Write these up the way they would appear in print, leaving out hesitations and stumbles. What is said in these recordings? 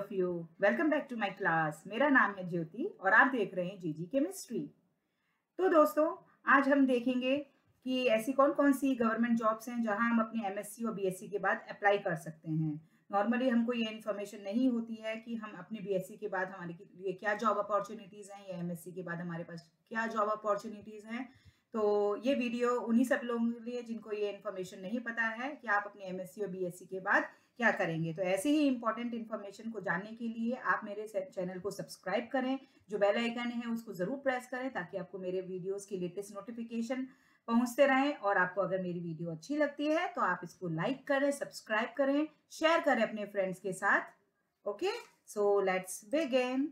Of you. Welcome back to my class. मेरा नाम है ज्योति और आप देख रहे हैं जीजी केमिस्ट्री। तो दोस्तों, आज हम देखेंगे कि ऐसी कौन कौन सी गवर्नमेंट जॉब्स हैं जहां हम अपने एमएससी और बीएससी के बाद अप्लाई कर सकते हैं। नॉर्मली हमको ये इन्फॉर्मेशन नहीं होती है कि हम अपने बीएससी के बाद हमारे लिए क्या जॉब अपॉर्चुनिटीज़ हैं या एमएससी के बाद हमारे पास क्या जॉब अपॉर्चुनिटीज़ हैं। तो ये वीडियो उन्हीं सब लोगों के लिए जिनको ये इन्फॉर्मेशन नहीं पता है कि आप अपने एमएससी और बीएससी के बाद क्या करेंगे। तो ऐसे ही इंपॉर्टेंट इन्फॉर्मेशन को जानने के लिए आप मेरे चैनल को सब्सक्राइब करें, जो बेल आइकन है उसको ज़रूर प्रेस करें ताकि आपको मेरे वीडियोस की लेटेस्ट नोटिफिकेशन पहुंचते रहें। और आपको अगर मेरी वीडियो अच्छी लगती है तो आप इसको लाइक करें, सब्सक्राइब करें, शेयर करें अपने फ्रेंड्स के साथ। Okay, so let's begin.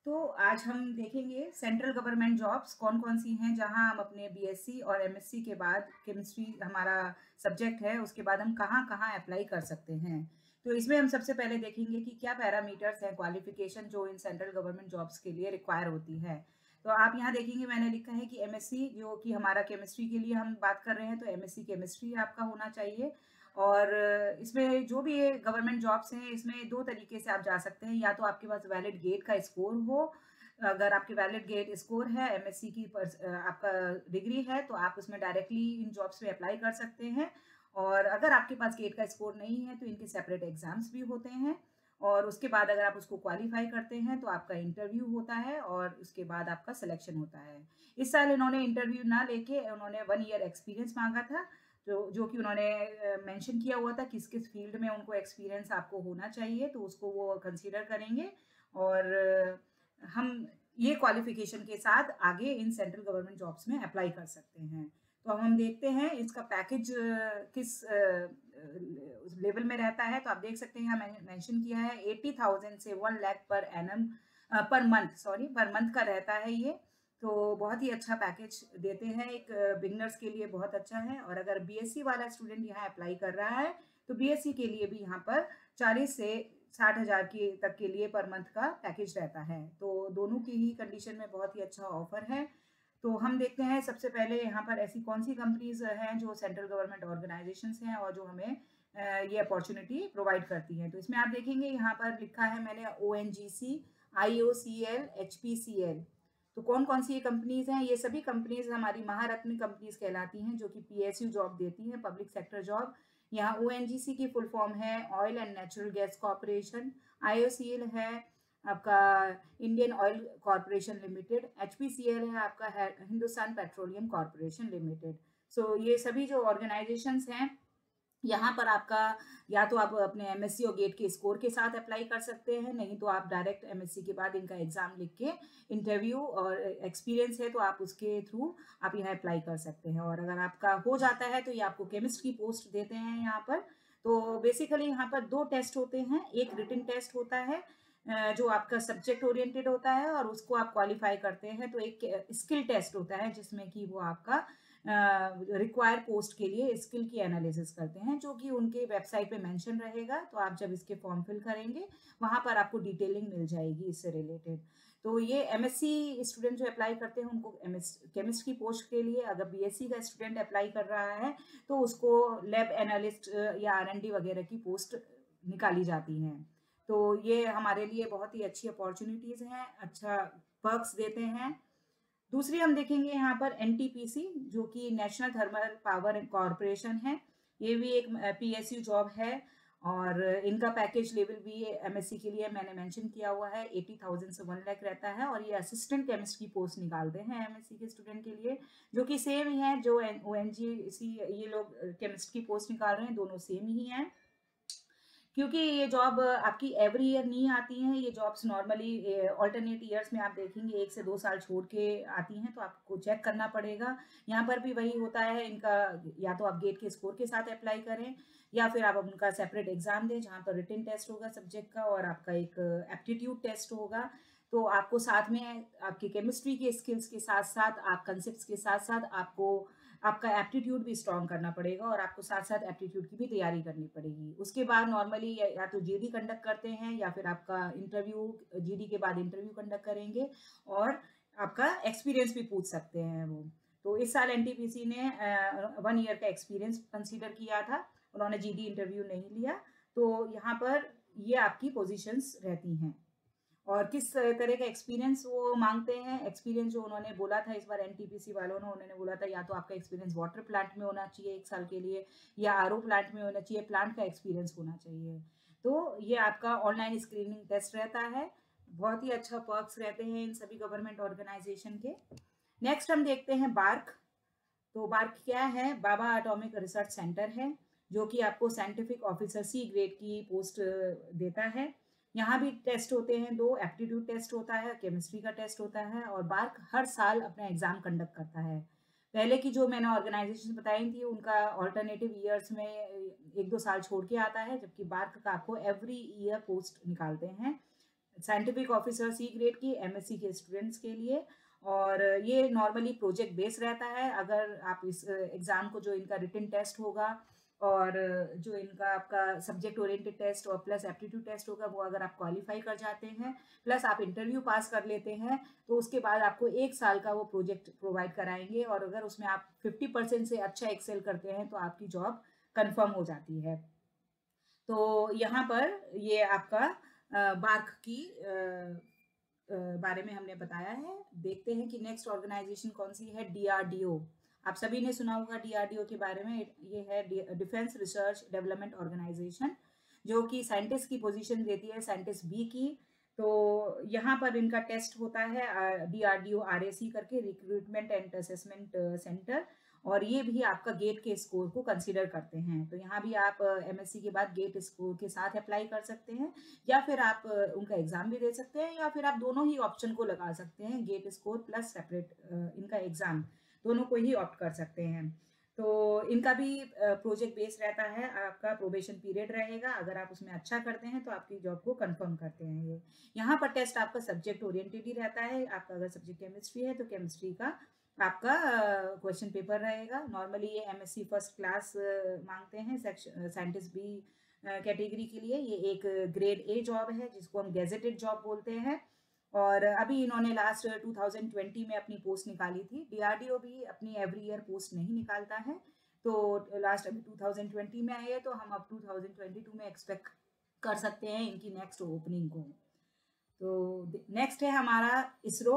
तो आज हम देखेंगे सेंट्रल गवर्नमेंट जॉब्स कौन कौन सी हैं जहां हम अपने बीएससी और एमएससी के बाद, केमिस्ट्री हमारा सब्जेक्ट है, उसके बाद हम कहां कहां अप्लाई कर सकते हैं। तो इसमें हम सबसे पहले देखेंगे कि क्या पैरामीटर्स हैं, क्वालिफिकेशन जो इन सेंट्रल गवर्नमेंट जॉब्स के लिए रिक्वायर होती है। तो आप यहाँ देखेंगे मैंने लिखा है कि एमएससी, जो कि हमारा केमिस्ट्री के लिए हम बात कर रहे हैं, तो एमएससी केमिस्ट्री आपका होना चाहिए। और इसमें जो भी गवर्नमेंट जॉब्स हैं, इसमें दो तरीके से आप जा सकते हैं। या तो आपके पास वैलिड गेट का स्कोर हो, अगर आपके वैलिड गेट स्कोर है, एमएससी की आपका डिग्री है, तो आप उसमें डायरेक्टली इन जॉब्स में अप्लाई कर सकते हैं। और अगर आपके पास गेट का स्कोर नहीं है तो इनके सेपरेट एग्जाम्स भी होते हैं। और उसके बाद अगर आप उसको क्वालिफाई करते हैं तो आपका इंटरव्यू होता है और उसके बाद आपका सिलेक्शन होता है। इस साल इन्होंने इंटरव्यू ना लेके उन्होंने 1 ईयर एक्सपीरियंस मांगा था, जो कि उन्होंने मेंशन किया हुआ था किस किस फील्ड में उनको एक्सपीरियंस आपको होना चाहिए, तो उसको वो कंसीडर करेंगे। और हम ये क्वालिफिकेशन के साथ आगे इन सेंट्रल गवर्नमेंट जॉब्स में अप्लाई कर सकते हैं। तो अब हम देखते हैं इसका पैकेज किस लेवल में रहता है। तो आप देख सकते हैं यहाँ मैंने मेंशन किया है 80,000 से 1 lakh per annum per month का रहता है ये। तो बहुत ही अच्छा पैकेज देते हैं, एक बिगनर्स के लिए बहुत अच्छा है। और अगर बीएससी वाला स्टूडेंट यहाँ अप्लाई कर रहा है तो बीएससी के लिए भी यहाँ पर 40 से 60,000 की तक के लिए पर मंथ का पैकेज रहता है। तो दोनों की ही कंडीशन में बहुत ही अच्छा ऑफर है। तो हम देखते हैं सबसे पहले यहाँ पर ऐसी कौन सी कंपनीज हैं जो सेंट्रल गवर्नमेंट ऑर्गेनाइजेशंस हैं और जो हमें ये अपॉर्चुनिटी प्रोवाइड करती हैं। तो इसमें आप देखेंगे यहाँ पर लिखा है मैंने ONGC, IOCL, HPCL। तो कौन कौन सी ये कंपनीज हैं? ये सभी कंपनीज हमारी महारत्न कंपनीज कहलाती हैं जो कि PSU जॉब देती हैं, पब्लिक सेक्टर जॉब। यहाँ ONGC की फुल फॉर्म है oil and natural gas corporation, IOCL है आपका Indian oil corporation limited, HPCL है आपका हिंदुस्तान पेट्रोलियम कॉरपोरेशन लिमिटेड। सो ये सभी जो ऑर्गेनाइजेशंस हैं, यहाँ पर आपका या तो आप अपने एमएससी और गेट के स्कोर के साथ अप्लाई कर सकते हैं, नहीं तो आप डायरेक्ट एमएससी के बाद इनका एग्जाम लिख के इंटरव्यू और एक्सपीरियंस है तो आप उसके थ्रू आप यहाँ अप्लाई कर सकते हैं। और अगर आपका हो जाता है तो ये आपको केमिस्ट की पोस्ट देते हैं यहाँ पर। तो बेसिकली यहाँ पर 2 टेस्ट होते हैं, एक रिटन टेस्ट होता है जो आपका सब्जेक्ट ओरिएंटेड होता है और उसको आप क्वालिफाई करते हैं। तो एक स्किल टेस्ट होता है जिसमें कि वो आपका रिक्वायर पोस्ट के लिए स्किल की एनालिसिस करते हैं, जो कि उनके वेबसाइट पे मेंशन रहेगा। तो आप जब इसके फॉर्म फिल करेंगे वहां पर आपको डिटेलिंग मिल जाएगी इससे रिलेटेड। तो ये एमएससी स्टूडेंट जो अप्लाई करते हैं उनको केमिस्ट की पोस्ट के लिए, अगर बीएससी का स्टूडेंट अप्लाई कर रहा है तो उसको लैब एनालिस्ट या R&D वगैरह की पोस्ट निकाली जाती हैं। तो ये हमारे लिए बहुत ही अच्छी अपॉर्चुनिटीज हैं, अच्छा पर्क्स देते हैं। दूसरी हम देखेंगे यहाँ पर NTPC, जो कि नेशनल थर्मल पावर कॉरपोरेशन है। ये भी एक PSU जॉब है और इनका पैकेज लेवल भी एमएससी के लिए मैंने मेंशन किया हुआ है, 80,000 से 1 लाख रहता है। और ये असिस्टेंट केमिस्ट की पोस्ट निकालते हैं एमएससी के स्टूडेंट के लिए, जो कि सेम ही है जो ONGC ये लोग केमिस्ट की पोस्ट निकाल रहे हैं, दोनों सेम ही हैं। क्योंकि ये जॉब आपकी एवरी ईयर नहीं आती हैं, ये जॉब्स नॉर्मली ऑल्टरनेट ईयर्स में आप देखेंगे 1 से 2 साल छोड़ के आती हैं, तो आपको चेक करना पड़ेगा। यहाँ पर भी वही होता है इनका, या तो आप गेट के स्कोर के साथ अप्लाई करें या फिर आप उनका सेपरेट एग्जाम दें जहाँ पर रिटन टेस्ट होगा सब्जेक्ट का और आपका एक एप्टीट्यूड टेस्ट होगा। तो आपको साथ में आपकी केमिस्ट्री के स्किल्स के साथ साथ आप कंसेप्ट के साथ साथ आपको आपका एप्टीट्यूड भी स्ट्रॉन्ग करना पड़ेगा और आपको साथ साथ एप्टीट्यूड की भी तैयारी करनी पड़ेगी। उसके बाद नॉर्मली या तो जीडी कंडक्ट करते हैं या फिर आपका इंटरव्यू, जीडी के बाद इंटरव्यू कंडक्ट करेंगे और आपका एक्सपीरियंस भी पूछ सकते हैं वो। तो इस साल एनटीपीसी ने 1 ईयर का एक्सपीरियंस कंसीडर किया था, उन्होंने जीडी इंटरव्यू नहीं लिया। तो यहाँ पर ये आपकी पोजीशंस रहती हैं। और किस तरह का एक्सपीरियंस वो माँगते हैं, एक्सपीरियंस जो उन्होंने बोला था इस बार एनटीपीसी वालों ने, उन्होंने बोला था या तो आपका एक्सपीरियंस वाटर प्लांट में होना चाहिए 1 साल के लिए या आरओ प्लांट में होना चाहिए, प्लांट का एक्सपीरियंस होना चाहिए। तो ये आपका ऑनलाइन स्क्रीनिंग टेस्ट रहता है, बहुत ही अच्छा पर्क्स रहते हैं इन सभी गवर्नमेंट ऑर्गेनाइजेशन के। नेक्स्ट हम देखते हैं बार्क। तो बार्क क्या है? बाबा एटॉमिक रिसर्च सेंटर है, जो कि आपको साइंटिफिक ऑफिसर सी ग्रेड की पोस्ट देता है। यहाँ भी टेस्ट होते हैं, 2 एप्टीट्यूड टेस्ट होता है, केमिस्ट्री का टेस्ट होता है, और बार्क हर साल अपना एग्जाम कंडक्ट करता है। पहले की जो मैंने ऑर्गेनाइजेशन बताई थी उनका ऑल्टरनेटिव ईयर्स में 1-2 साल छोड़ के आता है, जबकि बार्क का आपको एवरी ईयर पोस्ट निकालते हैं साइंटिफिक ऑफिसर सी ग्रेड की एमएससी के स्टूडेंट्स के लिए। और ये नॉर्मली प्रोजेक्ट बेस्ड रहता है। अगर आप इस एग्ज़ाम को, जो इनका रिटन टेस्ट होगा और जो इनका आपका सब्जेक्ट ओरिएंटेड टेस्ट और प्लस एप्टीट्यूड टेस्ट होगा, वो अगर आप क्वालिफाई कर जाते हैं प्लस आप इंटरव्यू पास कर लेते हैं, तो उसके बाद आपको 1 साल का वो प्रोजेक्ट प्रोवाइड कराएंगे, और अगर उसमें आप 50% से अच्छा एक्सेल करते हैं तो आपकी जॉब कंफर्म हो जाती है। तो यहाँ पर ये आपका बार्क की बारे में हमने बताया है। देखते हैं कि नेक्स्ट ऑर्गेनाइजेशन कौन सी है, डीआरडीओ। आप सभी ने सुना होगा डीआरडीओ के बारे में। ये है डिफेंस रिसर्च डेवलपमेंट ऑर्गेनाइजेशन, जो कि साइंटिस्ट की पोजीशन देती है, साइंटिस्ट बी की। तो यहाँ पर इनका टेस्ट होता है डीआरडीओ आरएसी करके, रिक्रूटमेंट एंड असेसमेंट सेंटर, और ये भी आपका गेट के स्कोर को कंसीडर करते हैं। तो यहाँ भी आप एमएससी के बाद गेट स्कोर के साथ अप्लाई कर सकते हैं, या फिर आप उनका एग्जाम भी दे सकते हैं, या फिर आप दोनों ही ऑप्शन को लगा सकते हैं, गेट स्कोर प्लस सेपरेट इनका एग्जाम, दोनों को ही ऑप्ट कर सकते हैं। तो इनका भी प्रोजेक्ट बेस्ड रहता है, आपका प्रोबेशन पीरियड रहेगा, अगर आप उसमें अच्छा करते हैं तो आपकी जॉब को कंफर्म करते हैं ये। यहाँ पर टेस्ट आपका सब्जेक्ट ओरिएंटेड ही रहता है। आपका अगर सब्जेक्ट केमिस्ट्री है तो केमिस्ट्री का आपका क्वेश्चन पेपर रहेगा। नॉर्मली ये एमएससी फर्स्ट क्लास मांगते हैं सेक्शन साइंटिस्ट बी कैटेगरी के लिए। ये एक ग्रेड ए जॉब है जिसको हम गेजेटेड जॉब बोलते हैं। और अभी इन्होंने लास्ट 2020 में अपनी पोस्ट निकाली थी। डीआरडीओ भी अपनी एवरी ईयर पोस्ट नहीं निकालता है, तो लास्ट अभी 2020 में आई है, तो हम अब 2022 में एक्सपेक्ट कर सकते हैं इनकी नेक्स्ट ओपनिंग को। तो नेक्स्ट है हमारा इसरो,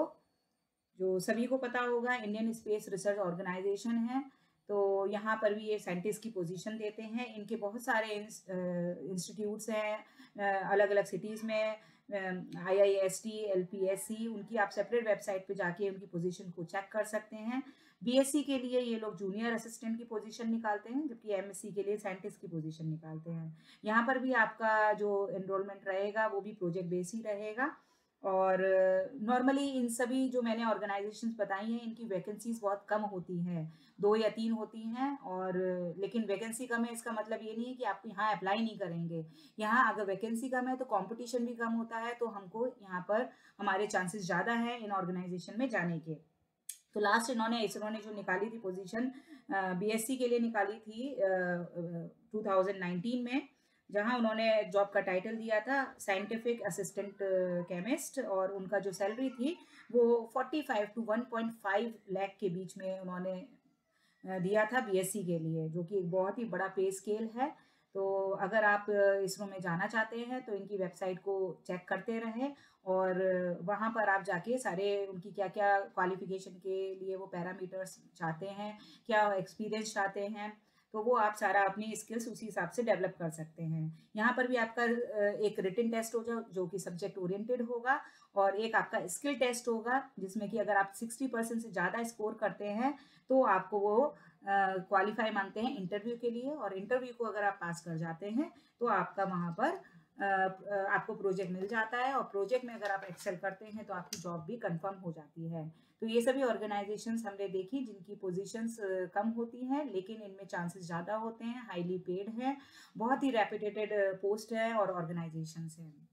जो सभी को पता होगा इंडियन स्पेस रिसर्च ऑर्गेनाइजेशन है। तो यहाँ पर भी ये साइंटिस्ट की पोजीशन देते हैं। इनके बहुत सारे इंस्टीट्यूट्स हैं अलग अलग सिटीज़ में, IIST, LPSC, उनकी आप सेपरेट वेबसाइट पे जाके उनकी पोजीशन को चेक कर सकते हैं। बीएससी के लिए ये लोग जूनियर असिस्टेंट की पोजीशन निकालते हैं, जबकि एमएससी के लिए साइंटिस्ट की पोजीशन निकालते हैं। यहाँ पर भी आपका जो एनरोलमेंट रहेगा वो भी प्रोजेक्ट बेस ही रहेगा। और नॉर्मली इन सभी जो मैंने ऑर्गेनाइजेशंस बताई हैं, इनकी वैकेंसीज बहुत कम होती हैं, 2 या 3 होती हैं। और लेकिन वैकेंसी कम है इसका मतलब ये नहीं है कि आप यहाँ अप्लाई नहीं करेंगे। यहाँ अगर वैकेंसी कम है तो कंपटीशन भी कम होता है, तो हमको यहाँ पर हमारे चांसेस ज़्यादा हैं इन ऑर्गेनाइजेशन में जाने के। तो लास्ट इसरो ने जो निकाली थी पोजीशन बीएससी के लिए निकाली थी 2019 में, जहां उन्होंने जॉब का टाइटल दिया था साइंटिफिक असिस्टेंट केमिस्ट, और उनका जो सैलरी थी वो 45 to 1.5 लाख के बीच में उन्होंने दिया था बीएससी के लिए, जो कि एक बहुत ही बड़ा पे स्केल है। तो अगर आप इसरो में जाना चाहते हैं तो इनकी वेबसाइट को चेक करते रहें, और वहाँ पर आप जाके सारे उनकी क्या क्या क्वालिफिकेशन के लिए वो पैरामीटर्स चाहते हैं, क्या एक्सपीरियंस चाहते हैं, तो वो आप सारा अपनी स्किल्स उसी हिसाब से डेवलप कर सकते हैं। यहाँ पर भी आपका एक रिटन टेस्ट हो जो कि सब्जेक्ट ओरिएंटेड होगा, और एक आपका स्किल टेस्ट होगा जिसमें कि अगर आप 60% से ज़्यादा स्कोर करते हैं तो आपको वो क्वालिफाई मानते हैं इंटरव्यू के लिए, और इंटरव्यू को अगर आप पास कर जाते हैं तो आपका वहाँ पर आपको प्रोजेक्ट मिल जाता है, और प्रोजेक्ट में अगर आप एक्सेल करते हैं तो आपकी जॉब भी कंफर्म हो जाती है। तो ये सभी ऑर्गेनाइजेशंस हमने देखी जिनकी पोजीशंस कम होती हैं, लेकिन इनमें चांसेस ज़्यादा होते हैं, हाईली पेड है, बहुत ही रेपुटेटेड पोस्ट है और ऑर्गेनाइजेशंस हैं।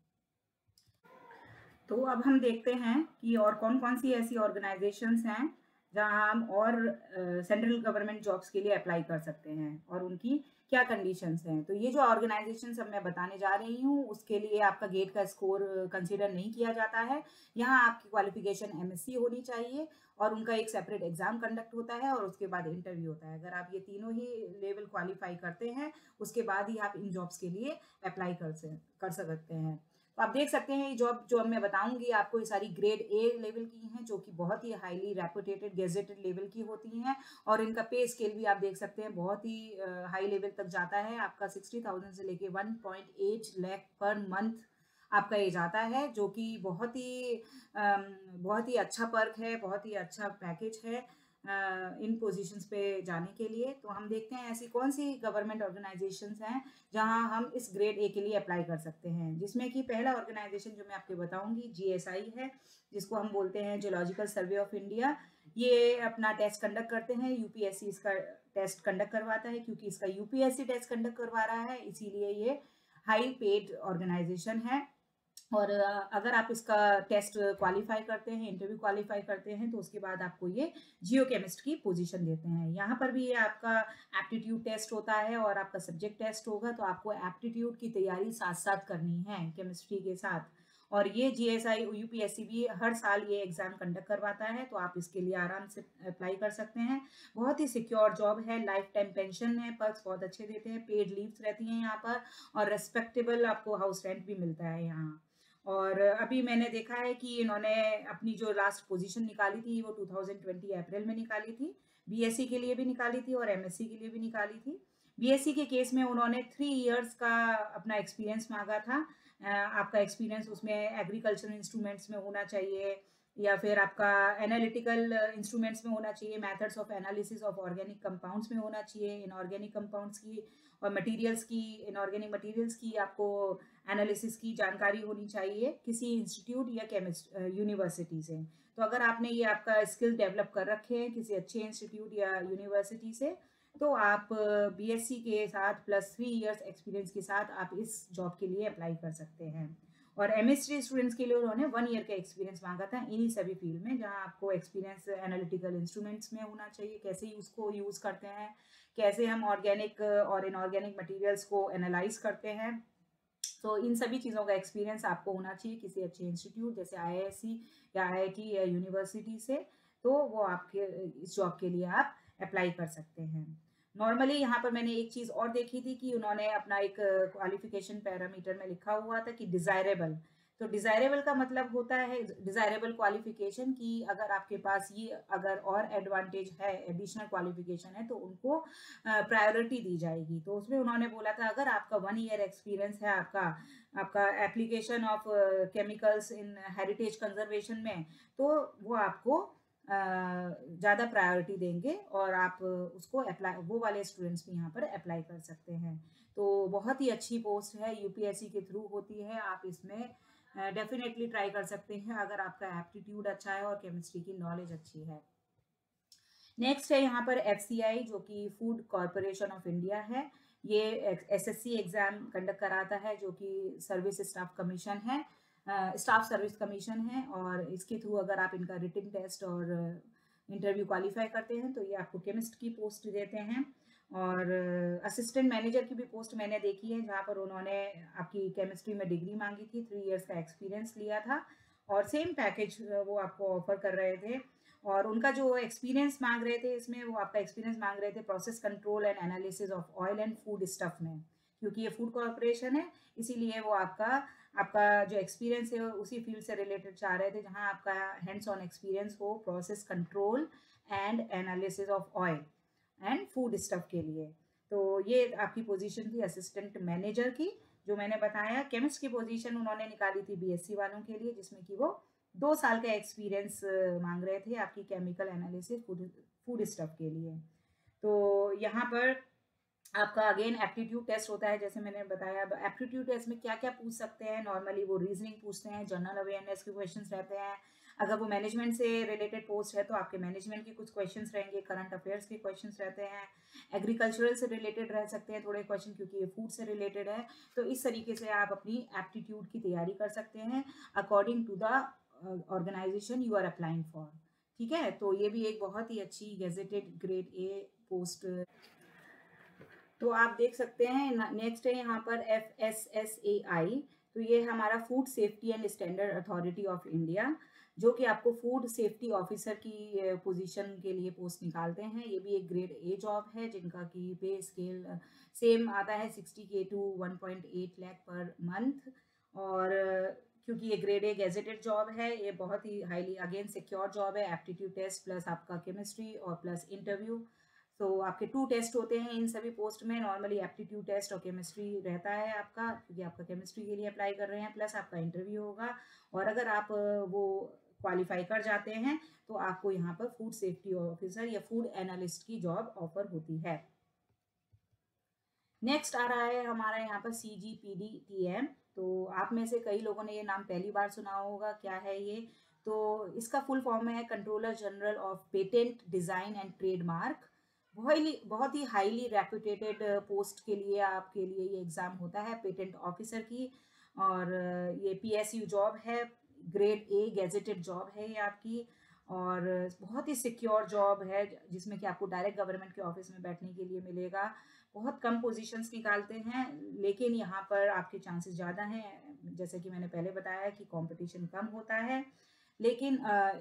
तो अब हम देखते हैं कि और कौन कौन सी ऐसी ऑर्गेनाइजेशंस हैं जहां हम और सेंट्रल गवर्नमेंट जॉब्स के लिए अप्लाई कर सकते हैं, और उनकी क्या कंडीशंस हैं। तो ये जो ऑर्गेनाइजेशन अब मैं बताने जा रही हूँ, उसके लिए आपका गेट का स्कोर कंसीडर नहीं किया जाता है। यहाँ आपकी क्वालिफिकेशन एमएससी होनी चाहिए और उनका एक सेपरेट एग्जाम कंडक्ट होता है और उसके बाद इंटरव्यू होता है। अगर आप ये तीनों ही लेवल क्वालिफाई करते हैं, उसके बाद ही आप इन जॉब्स के लिए अप्लाई कर सकते हैं। तो आप देख सकते हैं ये जॉब जो मैं बताऊंगी आपको, ये सारी ग्रेड ए लेवल की हैं, जो कि बहुत ही हाईली रेपुटेटेड गेजेटेड लेवल की होती हैं। और इनका पे स्केल भी आप देख सकते हैं, बहुत ही हाई लेवल तक जाता है। आपका 60,000 से लेके 1.8 लाख पर मंथ आपका ये जाता है, जो कि बहुत ही अच्छा पर्क है, बहुत ही अच्छा पैकेज है इन पोजीशंस पे जाने के लिए। तो हम देखते हैं ऐसी कौन सी गवर्नमेंट ऑर्गेनाइजेशंस हैं जहां हम इस ग्रेड ए के लिए अप्लाई कर सकते हैं, जिसमें कि पहला ऑर्गेनाइजेशन जो मैं आपको बताऊंगी जीएसआई है, जिसको हम बोलते हैं जियोलॉजिकल सर्वे ऑफ इंडिया। ये अपना टेस्ट कंडक्ट करते हैं, यूपीएससी इसका टेस्ट कंडक्ट करवाता है। क्योंकि इसका यूपीएससी टेस्ट कंडक्ट करवा रहा है, इसीलिए ये हाई पेड ऑर्गेनाइजेशन है। और अगर आप इसका टेस्ट क्वालिफाई करते हैं, इंटरव्यू क्वालिफाई करते हैं, तो उसके बाद आपको ये जियोकेमिस्ट की पोजीशन देते हैं। यहाँ पर भी ये आपका एप्टीट्यूड टेस्ट होता है और आपका सब्जेक्ट टेस्ट होगा। तो आपको एप्टीट्यूड की तैयारी साथ साथ करनी है केमिस्ट्री के साथ। और ये जीएसआई यूपीएससी भी हर साल ये एग्जाम कंडक्ट करवाता है, तो आप इसके लिए आराम से अप्लाई कर सकते हैं। बहुत ही सिक्योर जॉब है, लाइफ टाइम पेंशन है, पर्क्स बहुत अच्छे देते हैं, पेड लीव्स रहती हैं यहाँ पर, और रेस्पेक्टेबल आपको हाउस रेंट भी मिलता है यहाँ। और अभी मैंने देखा है कि इन्होंने अपनी जो लास्ट पोजीशन निकाली थी वो 2020 अप्रैल में निकाली थी। बीएससी के लिए भी निकाली थी और एमएससी के लिए भी निकाली थी। बीएससी के केस में उन्होंने 3 इयर्स का अपना एक्सपीरियंस मांगा था। आपका एक्सपीरियंस उसमें एग्रीकल्चरल इंस्ट्रूमेंट्स में होना चाहिए, या फिर आपका एनालिटिकल इंस्ट्रूमेंट्स में होना चाहिए, methods of analysis of organic compounds में होना चाहिए, इनऑर्गेनिक कंपाउंड्स की और मटेरियल्स की, इनऑर्गेनिक मटेरियल्स की आपको एनालिसिस की जानकारी होनी चाहिए किसी इंस्टीट्यूट या केमिस्ट यूनिवर्सिटी से। तो अगर आपने ये आपका स्किल डेवलप कर रखे हैं किसी अच्छे इंस्टीट्यूट या यूनिवर्सिटी से, तो आप बीएससी के साथ प्लस 3 इयर्स एक्सपीरियंस के साथ आप इस जॉब के लिए अप्लाई कर सकते हैं। और एमएससी स्टूडेंट्स के लिए उन्होंने 1 ईयर का एक्सपीरियंस मांगा था इन्हीं सभी फील्ड में, जहां आपको एक्सपीरियंस एनालिटिकल इंस्ट्रूमेंट्स में होना चाहिए, कैसे उसको यूज़ करते हैं, कैसे हम ऑर्गेनिक और इनऑर्गेनिक मटेरियल्स को एनालाइज करते हैं। तो इन सभी चीज़ों का एक्सपीरियंस आपको होना चाहिए किसी अच्छे इंस्टीट्यूट जैसे आईआईएससी या आईआईटी या यूनिवर्सिटी से, तो वो आपके इस जॉब के लिए आप अप्लाई कर सकते हैं। नॉर्मली यहाँ पर मैंने एक चीज़ और देखी थी कि उन्होंने अपना एक क्वालिफिकेशन पैरामीटर में लिखा हुआ था कि डिज़ायरेबल। तो डिज़ायरेबल का मतलब होता है डिज़ायरेबल क्वालिफिकेशन, कि अगर आपके पास ये अगर और एडवांटेज है, एडिशनल क्वालिफिकेशन है, तो उनको प्रायोरिटी दी जाएगी। तो उसमें उन्होंने बोला था अगर आपका 1 ईयर एक्सपीरियंस है आपका आपका application of chemicals in heritage conservation में, तो वो आपको ज़्यादा प्रायोरिटी देंगे और आप उसको अप्लाई, वो वाले स्टूडेंट्स भी यहाँ पर अप्लाई कर सकते हैं। तो बहुत ही अच्छी पोस्ट है, यूपीएससी के थ्रू होती है, आप इसमें डेफिनेटली ट्राई कर सकते हैं अगर आपका एप्टीट्यूड अच्छा है और केमिस्ट्री की नॉलेज अच्छी है। नेक्स्ट है यहाँ पर एफसीआई, जो कि फूड कॉरपोरेशन ऑफ इंडिया है। ये एसएससी एग्जाम कंडक्ट कराता है, जो कि सर्विस स्टाफ कमीशन है, स्टाफ सर्विस कमीशन है। और इसके थ्रू अगर आप इनका रिटन टेस्ट और इंटरव्यू क्वालिफाई करते हैं, तो ये आपको केमिस्ट की पोस्ट देते हैं। और असिस्टेंट मैनेजर की भी पोस्ट मैंने देखी है, जहाँ पर उन्होंने आपकी केमिस्ट्री में डिग्री मांगी थी, 3 इयर्स का एक्सपीरियंस लिया था और सेम पैकेज वो आपको ऑफर कर रहे थे। और उनका जो एक्सपीरियंस मांग रहे थे, इसमें वो आपका एक्सपीरियंस मांग रहे थे process control and analysis of oil and food stuff में। क्योंकि ये फूड कॉर्पोरेशन है, इसीलिए वो आपका आपका जो एक्सपीरियंस है उसी फील्ड से रिलेटेड चाह रहे थे, जहां आपका हैंड्स ऑन एक्सपीरियंस हो process control and analysis of oil and food stuff के लिए। तो ये आपकी पोजीशन थी असिस्टेंट मैनेजर की, जो मैंने बताया। केमिस्ट की पोजीशन उन्होंने निकाली थी बीएससी वालों के लिए, जिसमें कि वो 2 साल का एक्सपीरियंस मांग रहे थे आपकी केमिकल एनालिसिस फूड स्टफ के लिए। तो यहाँ पर आपका अगेन एप्टीट्यूड टेस्ट होता है, जैसे मैंने बताया। अब एप्टीट्यूड टेस्ट में क्या क्या पूछ सकते हैं, नॉर्मली वो रीजनिंग पूछते हैं, जनरल अवेयरनेस के क्वेश्चंस रहते हैं। अगर वो मैनेजमेंट से रिलेटेड पोस्ट है तो आपके मैनेजमेंट के कुछ क्वेश्चंस रहेंगे, करंट अफेयर्स के क्वेश्चंस रहते हैं, एग्रीकल्चरल से रिलेटेड रह सकते हैं थोड़े क्वेश्चन, क्योंकि ये फूड से रिलेटेड है। तो इस तरीके से आप अपनी एप्टीट्यूड की तैयारी कर सकते हैं according to the organisation you are applying for. ठीक है, तो ये भी एक बहुत ही अच्छी गेजेटेड ग्रेड ए पोस्ट तो आप देख सकते हैं नेक्स्ट है यहाँ पर FSSAI। तो ये हमारा food safety and standard authority of India, जो कि आपको फूड सेफ्टी ऑफिसर की पोजीशन के लिए पोस्ट निकालते हैं। ये भी एक ग्रेड ए जॉब है, जिनका की पे स्केल सेम आता है 60K to 1.8 lakh per month. और क्योंकि ये ग्रेड ए गेजेटेड जॉब है, ये बहुत ही हाईली अगेन सिक्योर जॉब है। एप्टीट्यूड टेस्ट प्लस आपका केमिस्ट्री और प्लस इंटरव्यू। तो आपके 2 टेस्ट होते हैं इन सभी पोस्ट में। नॉर्मली एप्टीट्यूड टेस्ट और केमिस्ट्री रहता है आपका, क्योंकि आपका केमिस्ट्री के लिए अप्लाई कर रहे हैं, प्लस आपका इंटरव्यू होगा। और अगर आप वो क्वालिफाई कर जाते हैं तो आपको यहाँ पर फूड सेफ्टी ऑफिसर या फूड एनालिस्ट की जॉब ऑफर होती है। नेक्स्ट आ रहा है हमारा यहाँ पर CGPD-TM। तो आप में से कई लोगों ने ये नाम पहली बार सुना होगा। क्या है ये? तो इसका फुल फॉर्म है controller general of patent design and trademark. बहुत ही हाईली रेप्यूटेटेड पोस्ट के लिए आपके लिए ये एग्ज़ाम होता है पेटेंट ऑफिसर की। और ये PSU जॉब है, ग्रेड ए गेजेटेड जॉब है ये आपकी। और बहुत ही सिक्योर जॉब है, जिसमें कि आपको डायरेक्ट गवर्नमेंट के ऑफिस में बैठने के लिए मिलेगा। बहुत कम पोजीशंस निकालते हैं, लेकिन यहाँ पर आपके चांसेस ज़्यादा हैं। जैसे कि मैंने पहले बताया कि कंपटीशन कम होता है, लेकिन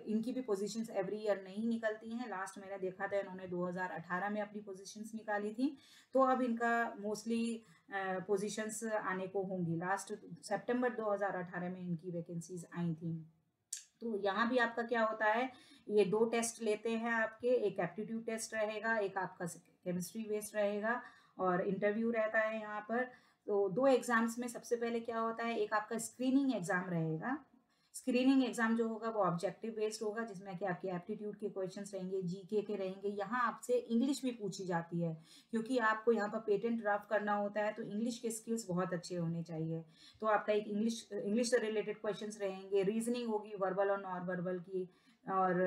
इनकी भी पोजीशंस एवरी ईयर नहीं निकलती हैं। लास्ट मैंने देखा था इन्होंने 2018 में अपनी पोजीशंस निकाली थी। तो अब इनका मोस्टली पोजीशंस आने को होंगी। लास्ट सितंबर 2018 में इनकी वैकेंसीज आई थी। तो यहाँ भी आपका क्या होता है, ये 2 टेस्ट लेते हैं आपके। एक एप्टीट्यूड टेस्ट रहेगा, एक आपका केमिस्ट्री बेस्ड रहेगा, और इंटरव्यू रहता है यहाँ पर। तो 2 एग्जाम्स में सबसे पहले क्या होता है, एक आपका स्क्रीनिंग एग्जाम रहेगा। स्क्रीनिंग एग्जाम जो होगा वो ऑब्जेक्टिव बेस्ड होगा, जिसमें कि आपके एप्टीट्यूड के क्वेश्चंस रहेंगे, जीके के रहेंगे। यहाँ आपसे इंग्लिश भी पूछी जाती है, क्योंकि आपको यहाँ पर पेटेंट ड्राफ्ट करना होता है, तो इंग्लिश के स्किल्स बहुत अच्छे होने चाहिए। तो आपका एक इंग्लिश से रिलेटेड क्वेश्चंस रहेंगे, रीजनिंग होगी वर्बल और नॉन वर्बल की। और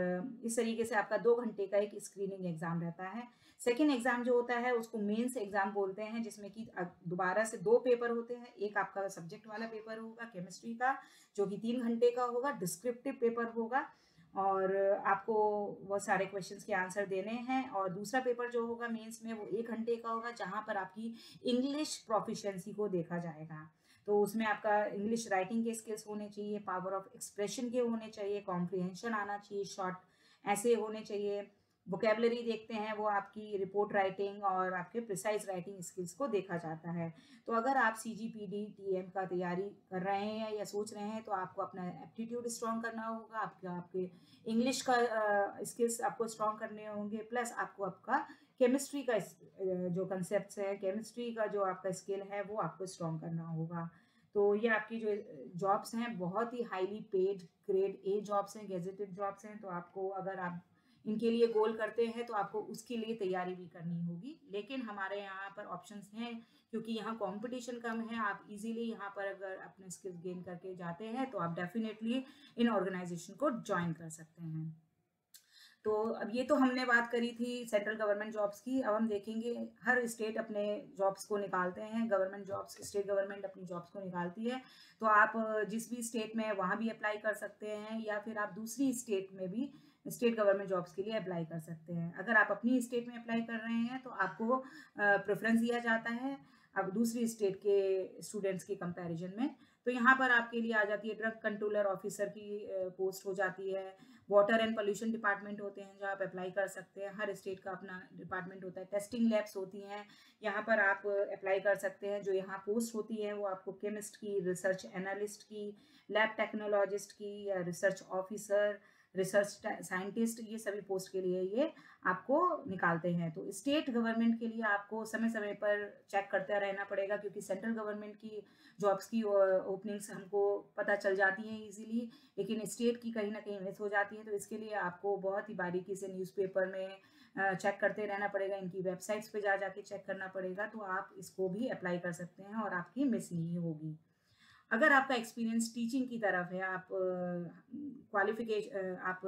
इस तरीके से आपका 2 घंटे का एक स्क्रीनिंग एग्जाम रहता है। सेकेंड एग्जाम जो होता है उसको मेंस एग्जाम बोलते हैं, जिसमें कि दोबारा से 2 पेपर होते हैं। एक आपका सब्जेक्ट वाला पेपर होगा केमिस्ट्री का, जो कि 3 घंटे का होगा, डिस्क्रिप्टिव पेपर होगा। और आपको वो सारे क्वेश्चंस के आंसर देने हैं। और दूसरा पेपर जो होगा मेंस में, वो 1 घंटे का होगा, जहाँ पर आपकी इंग्लिश प्रोफिशिएंसी को देखा जाएगा। तो उसमें आपका इंग्लिश राइटिंग के स्किल्स होने चाहिए, पावर ऑफ एक्सप्रेशन के होने चाहिए, कॉम्प्रिहेंशन आना चाहिए, शॉर्ट ऐसे होने चाहिए। वोकेबलरी देखते हैं, वो आपकी रिपोर्ट राइटिंग और आपके प्रिसाइज राइटिंग स्किल्स को देखा जाता है। तो अगर आप CGPD-TM का तैयारी कर रहे हैं या सोच रहे हैं, तो आपको अपना एप्टीट्यूड स्ट्रॉन्ग करना होगा, आपके इंग्लिश का स्किल्स आपको स्ट्रॉन्ग करने होंगे, प्लस आपको आपका केमिस्ट्री का जो कंसेप्ट है, केमिस्ट्री का जो आपका स्किल है, वो आपको स्ट्रॉन्ग करना होगा। तो ये आपकी जो जॉब्स हैं बहुत ही highly paid grade A jobs हैं, गेजेटेड जॉब्स हैं। तो आपको, अगर आप इनके लिए गोल करते हैं, तो आपको उसके लिए तैयारी भी करनी होगी। लेकिन हमारे यहाँ पर ऑप्शंस हैं, क्योंकि यहाँ कंपटीशन कम है। आप इजीली यहाँ पर अगर अपने स्किल्स गेन करके जाते हैं, तो आप डेफिनेटली इन ऑर्गेनाइजेशन को ज्वाइन कर सकते हैं। तो अब ये तो हमने बात करी थी सेंट्रल गवर्नमेंट जॉब्स की। अब हम देखेंगे, हर स्टेट अपने जॉब्स को निकालते हैं, गवर्नमेंट जॉब्स, स्टेट गवर्नमेंट अपनी जॉब्स को निकालती है। तो आप जिस भी स्टेट में वहाँ भी अप्लाई कर सकते हैं, या फिर आप दूसरी स्टेट में भी स्टेट गवर्नमेंट जॉब्स के लिए अप्लाई कर सकते हैं। अगर आप अपनी स्टेट में अप्लाई कर रहे हैं, तो आपको प्रेफरेंस दिया जाता है अब दूसरी स्टेट के स्टूडेंट्स के कंपैरिजन में। तो यहाँ पर आपके लिए आ जाती है ड्रग कंट्रोलर ऑफिसर की पोस्ट हो जाती है। वाटर एंड पोल्यूशन डिपार्टमेंट होते हैं जहाँ आप अप्लाई कर सकते हैं। हर स्टेट का अपना डिपार्टमेंट होता है। टेस्टिंग लैब्स होती हैं, यहाँ पर आप अप्लाई कर सकते हैं। जो यहाँ पोस्ट होती है वो आपको केमिस्ट की, रिसर्च एनालिस्ट की, लैब टेक्नोलॉजिस्ट की, या रिसर्च ऑफिसर, रिसर्च साइंटिस्ट, ये सभी पोस्ट के लिए ये आपको निकालते हैं। तो स्टेट गवर्नमेंट के लिए आपको समय समय पर चेक करते रहना पड़ेगा, क्योंकि सेंट्रल गवर्नमेंट की जॉब्स की ओपनिंग्स हमको पता चल जाती हैं इजीली, लेकिन स्टेट की कहीं ना कहीं मिस हो जाती है। तो इसके लिए आपको बहुत ही बारीकी से न्यूज़पेपर में चेक करते रहना पड़ेगा, इनकी वेबसाइट्स पे जा जाके चेक करना पड़ेगा। तो आप इसको भी अप्लाई कर सकते हैं और आपकी मिस नहीं होगी। अगर आपका एक्सपीरियंस टीचिंग की तरफ है, आप आप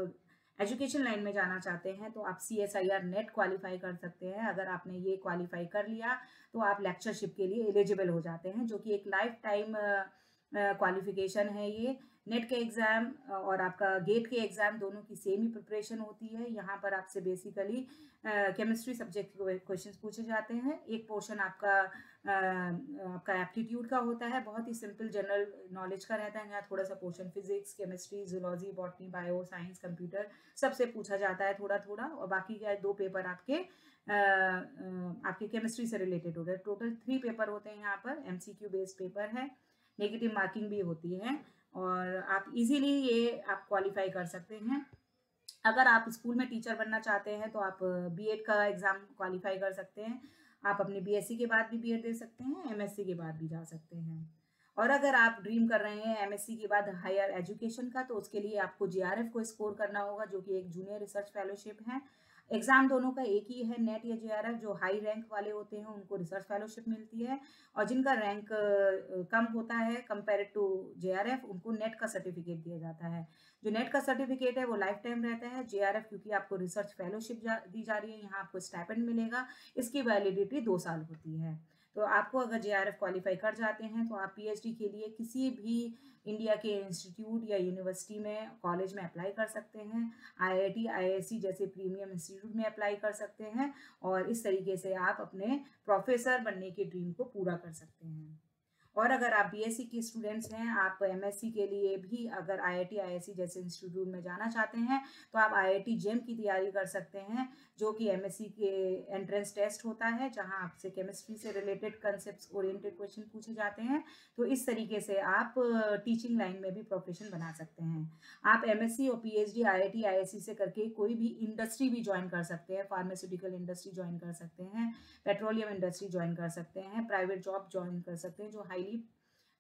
एजुकेशन लाइन में जाना चाहते हैं, तो आप CSIR नेट क्वालिफाई कर सकते हैं। अगर आपने ये क्वालिफाई कर लिया, तो आप लेक्चरशिप के लिए एलिजिबल हो जाते हैं, जो कि एक लाइफ टाइम क्वालिफिकेशन है ये। नेट के एग्ज़ाम और आपका गेट के एग्ज़ाम दोनों की सेम ही प्रिपरेशन होती है। यहाँ पर आपसे बेसिकली केमिस्ट्री सब्जेक्ट के क्वेश्चंस पूछे जाते हैं। एक पोर्शन आपका एप्टीट्यूड का होता है, बहुत ही सिंपल जनरल नॉलेज का रहता है। यहाँ थोड़ा-सा portion physics, chemistry, zoology, botany, bio, science, computer सबसे पूछा जाता है थोड़ा-थोड़ा, और बाकी के 2 पेपर आपके केमिस्ट्री से रिलेटेड होते हैं। टोटल 3 पेपर होते हैं यहाँ पर, एमसीक्यू बेस्ड पेपर है, नेगेटिव मार्किंग भी होती है, और आप इजीली ये आप क्वालिफाई कर सकते हैं। अगर आप स्कूल में टीचर बनना चाहते हैं तो आप बीएड का एग्ज़ाम क्वालिफाई कर सकते हैं। आप अपनी बीएससी के बाद भी बीएड दे सकते हैं, एमएससी के बाद भी जा सकते हैं। और अगर आप ड्रीम कर रहे हैं एमएससी के बाद हायर एजुकेशन का, तो उसके लिए आपको जेआरएफ को स्कोर करना होगा, जो कि एक जूनियर रिसर्च फेलोशिप है। एग्ज़ाम दोनों का एक ही है, नेट या जेआरएफ। जो हाई रैंक वाले होते हैं उनको रिसर्च फेलोशिप मिलती है, और जिनका रैंक कम होता है कंपेयर्ड टू जेआरएफ, उनको नेट का सर्टिफिकेट दिया जाता है। जो नेट का सर्टिफिकेट है वो लाइफ टाइम रहता है। जेआरएफ क्योंकि आपको रिसर्च फेलोशिप दी जा रही है, यहाँ आपको स्टाइपेंड मिलेगा, इसकी वैलिडिटी 2 साल होती है। तो आपको अगर जेआरएफ क्वालिफाई कर जाते हैं तो आप पीएचडी के लिए किसी भी इंडिया के इंस्टीट्यूट या यूनिवर्सिटी में, कॉलेज में अप्लाई कर सकते हैं। आईआईटी, आईआईएससी जैसे प्रीमियम इंस्टीट्यूट में अप्लाई कर सकते हैं, और इस तरीके से आप अपने प्रोफेसर बनने के ड्रीम को पूरा कर सकते हैं। और अगर आप बीएससी के स्टूडेंट्स हैं, आप एमएससी के लिए भी अगर आईआईटी, आईआईएससी जैसे इंस्टीट्यूट में जाना चाहते हैं, तो आप आईआईटी जेम की तैयारी कर सकते हैं, जो कि एमएससी के एंट्रेंस टेस्ट होता है, जहां आपसे केमिस्ट्री से रिलेटेड कंसेप्ट ओरिएंटेड क्वेश्चन पूछे जाते हैं। तो इस तरीके से आप टीचिंग लाइन में भी प्रोफेशन बना सकते हैं। आप एमएससी और पीएचडी आईआईटी, आईआईएससी से करके कोई भी इंडस्ट्री भी ज्वाइन कर सकते हैं। फार्मास्यूटिकल इंडस्ट्री ज्वाइन कर सकते हैं, पेट्रोलियम इंडस्ट्री ज्वाइन कर सकते हैं, प्राइवेट जॉब ज्वाइन कर सकते हैं जो हाईली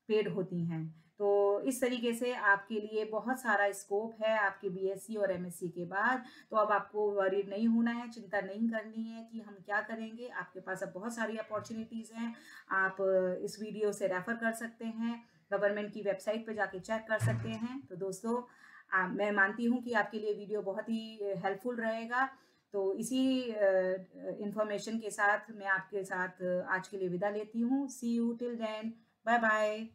पेड होती हैं। तो इस तरीके से आपके लिए बहुत सारा स्कोप है आपके बीएससी और एमएससी के बाद। तो अब आपको वरीड नहीं होना है, चिंता नहीं करनी है कि हम क्या करेंगे। आपके पास अब बहुत सारी अपॉर्चुनिटीज़ हैं। आप इस वीडियो से रेफर कर सकते हैं, गवर्नमेंट की वेबसाइट पे जाके चेक कर सकते हैं। तो दोस्तों, मैं मानती हूँ कि आपके लिए वीडियो बहुत ही हेल्पफुल रहेगा। तो इसी इंफॉर्मेशन के साथ मैं आपके साथ आज के लिए विदा लेती हूँ। See you till then, bye bye.